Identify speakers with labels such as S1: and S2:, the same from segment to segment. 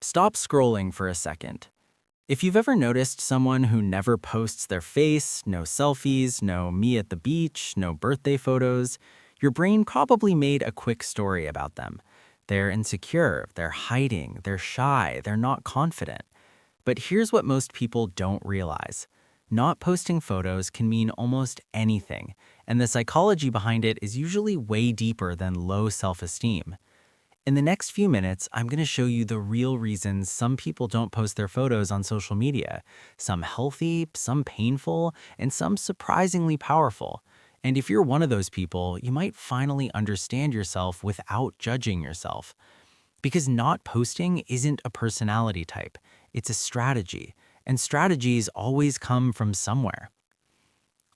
S1: Stop scrolling for a second. If you've ever noticed someone who never posts their face, no selfies, no me at the beach, no birthday photos, your brain probably made a quick story about them. They're insecure, they're hiding, they're shy, they're not confident. But here's what most people don't realize. Not posting photos can mean almost anything, and the psychology behind it is usually way deeper than low self-esteem. In the next few minutes, I'm going to show you the real reasons some people don't post their photos on social media, some healthy, some painful, and some surprisingly powerful. And if you're one of those people, you might finally understand yourself without judging yourself. Because not posting isn't a personality type, it's a strategy, and strategies always come from somewhere.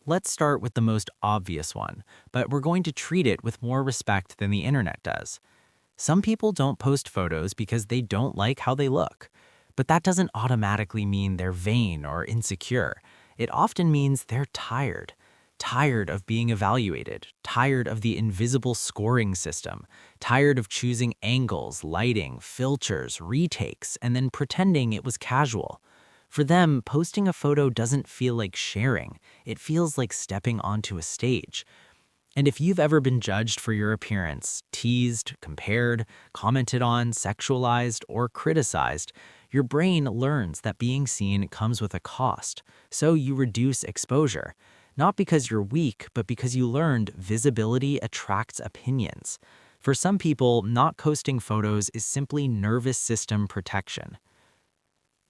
S1: Let's start with the most obvious one, but we're going to treat it with more respect than the internet does. Some people don't post photos because they don't like how they look. But that doesn't automatically mean they're vain or insecure. It often means they're tired. Tired of being evaluated, tired of the invisible scoring system, tired of choosing angles, lighting, filters, retakes, and then pretending it was casual. For them, posting a photo doesn't feel like sharing. It feels like stepping onto a stage. And if you've ever been judged for your appearance, teased, compared, commented on, sexualized, or criticized, your brain learns that being seen comes with a cost. So you reduce exposure. Not because you're weak, but because you learned visibility attracts opinions. For some people, not posting photos is simply nervous system protection.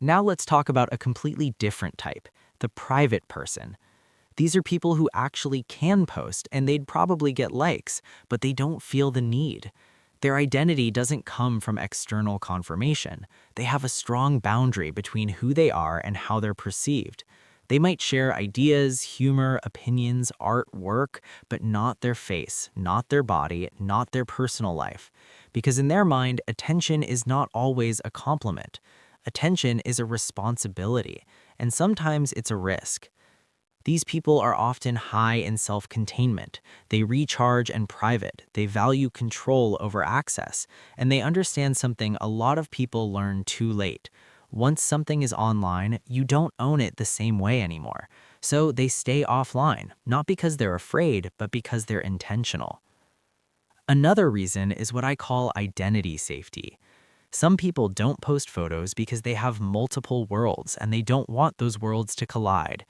S1: Now let's talk about a completely different type, the private person. These are people who actually can post and they'd probably get likes, but they don't feel the need. Their identity doesn't come from external confirmation. They have a strong boundary between who they are and how they're perceived. They might share ideas, humor, opinions, art, work, but not their face, not their body, not their personal life. Because in their mind, attention is not always a compliment. Attention is a responsibility, and sometimes it's a risk. These people are often high in self-containment. They recharge in private. They value control over access. And they understand something a lot of people learn too late. Once something is online, you don't own it the same way anymore. So they stay offline, not because they're afraid, but because they're intentional. Another reason is what I call identity safety. Some people don't post photos because they have multiple worlds and they don't want those worlds to collide.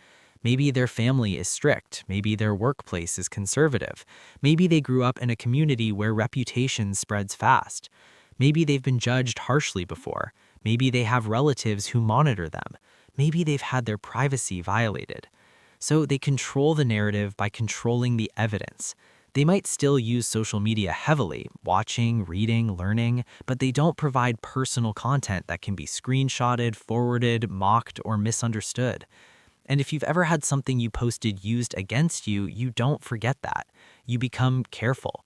S1: Maybe their family is strict, maybe their workplace is conservative, maybe they grew up in a community where reputation spreads fast. Maybe they've been judged harshly before, maybe they have relatives who monitor them, maybe they've had their privacy violated. So they control the narrative by controlling the evidence. They might still use social media heavily, watching, reading, learning, but they don't provide personal content that can be screenshotted, forwarded, mocked, or misunderstood. And if you've ever had something you posted used against you, you don't forget that. You become careful.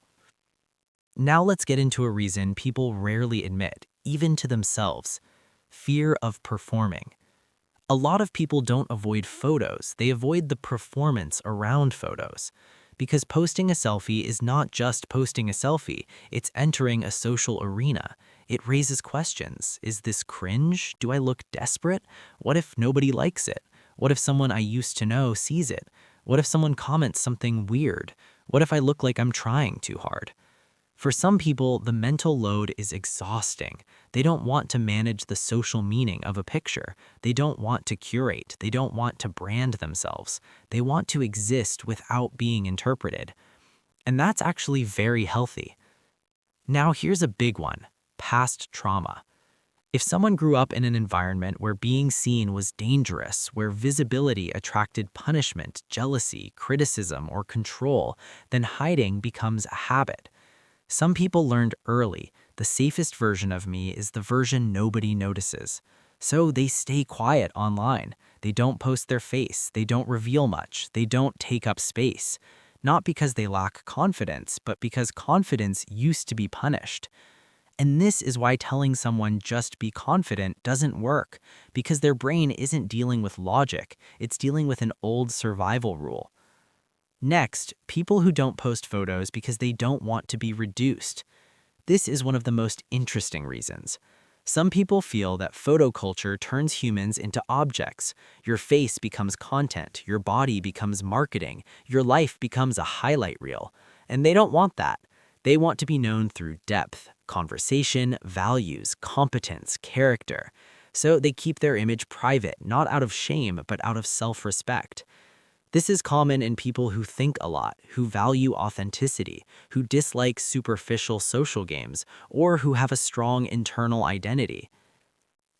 S1: Now let's get into a reason people rarely admit, even to themselves: fear of performing. A lot of people don't avoid photos, they avoid the performance around photos. Because posting a selfie is not just posting a selfie, it's entering a social arena. It raises questions. Is this cringe? Do I look desperate? What if nobody likes it? What if someone I used to know sees it? What if someone comments something weird? What if I look like I'm trying too hard? For some people, the mental load is exhausting. They don't want to manage the social meaning of a picture. They don't want to curate. They don't want to brand themselves. They want to exist without being interpreted. And that's actually very healthy. Now here's a big one: past trauma. If someone grew up in an environment where being seen was dangerous, where visibility attracted punishment, jealousy, criticism, or control, then hiding becomes a habit. Some people learned early, the safest version of me is the version nobody notices. So they stay quiet online. They don't post their face. They don't reveal much. They don't take up space. Not because they lack confidence, but because confidence used to be punished. And this is why telling someone just be confident doesn't work, because their brain isn't dealing with logic, it's dealing with an old survival rule. Next, people who don't post photos because they don't want to be reduced. This is one of the most interesting reasons. Some people feel that photo culture turns humans into objects. Your face becomes content, your body becomes marketing, your life becomes a highlight reel. And they don't want that. They want to be known through depth, conversation, values, competence, character. So they keep their image private, not out of shame, but out of self-respect. This is common in people who think a lot, who value authenticity, who dislike superficial social games, or who have a strong internal identity.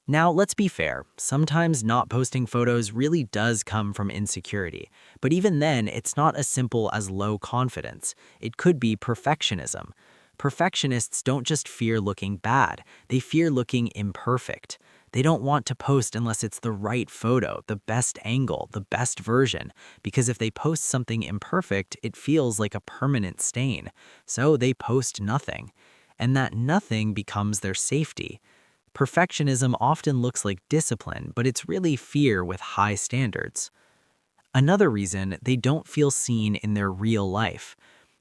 S1: Now, let's be fair, sometimes not posting photos really does come from insecurity, but even then, it's not as simple as low confidence. It could be perfectionism. Perfectionists don't just fear looking bad, they fear looking imperfect. They don't want to post unless it's the right photo, the best angle, the best version, because if they post something imperfect, it feels like a permanent stain. So they post nothing. And that nothing becomes their safety. Perfectionism often looks like discipline, but it's really fear with high standards. Another reason, they don't feel seen in their real life.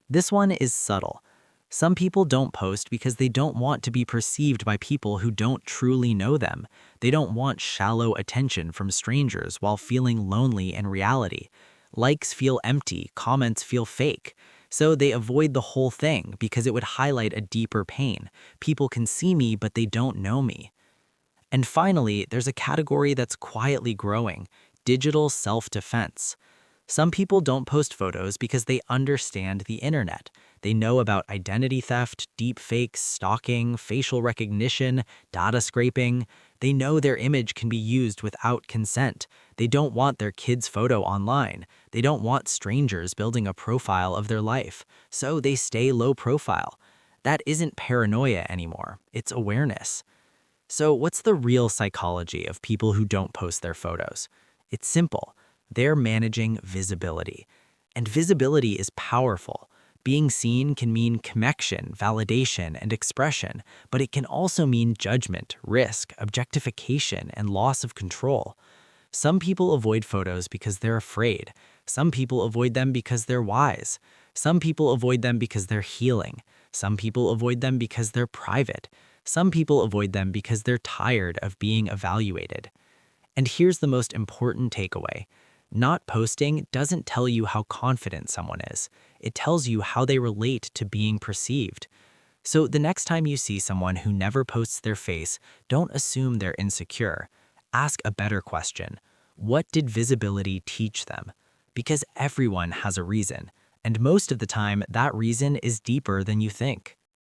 S1: This one is subtle. Some people don't post because they don't want to be perceived by people who don't truly know them. They don't want shallow attention from strangers while feeling lonely in reality. Likes feel empty, comments feel fake. So they avoid the whole thing because it would highlight a deeper pain. People can see me, but they don't know me. And finally, there's a category that's quietly growing: digital self-defense. Some people don't post photos because they understand the internet. They know about identity theft, deepfakes, stalking, facial recognition, data scraping. They know their image can be used without consent. They don't want their kid's photo online. They don't want strangers building a profile of their life. So they stay low profile. That isn't paranoia anymore. It's awareness. So what's the real psychology of people who don't post their photos? It's simple. They're managing visibility. And visibility is powerful. Being seen can mean connection, validation, and expression, but it can also mean judgment, risk, objectification, and loss of control. Some people avoid photos because they're afraid. Some people avoid them because they're wise. Some people avoid them because they're healing. Some people avoid them because they're private. Some people avoid them because they're tired of being evaluated. And here's the most important takeaway. Not posting doesn't tell you how confident someone is. It tells you how they relate to being perceived. So the next time you see someone who never posts their face, don't assume they're insecure. Ask a better question. What did visibility teach them? Because everyone has a reason, and most of the time that reason is deeper than you think.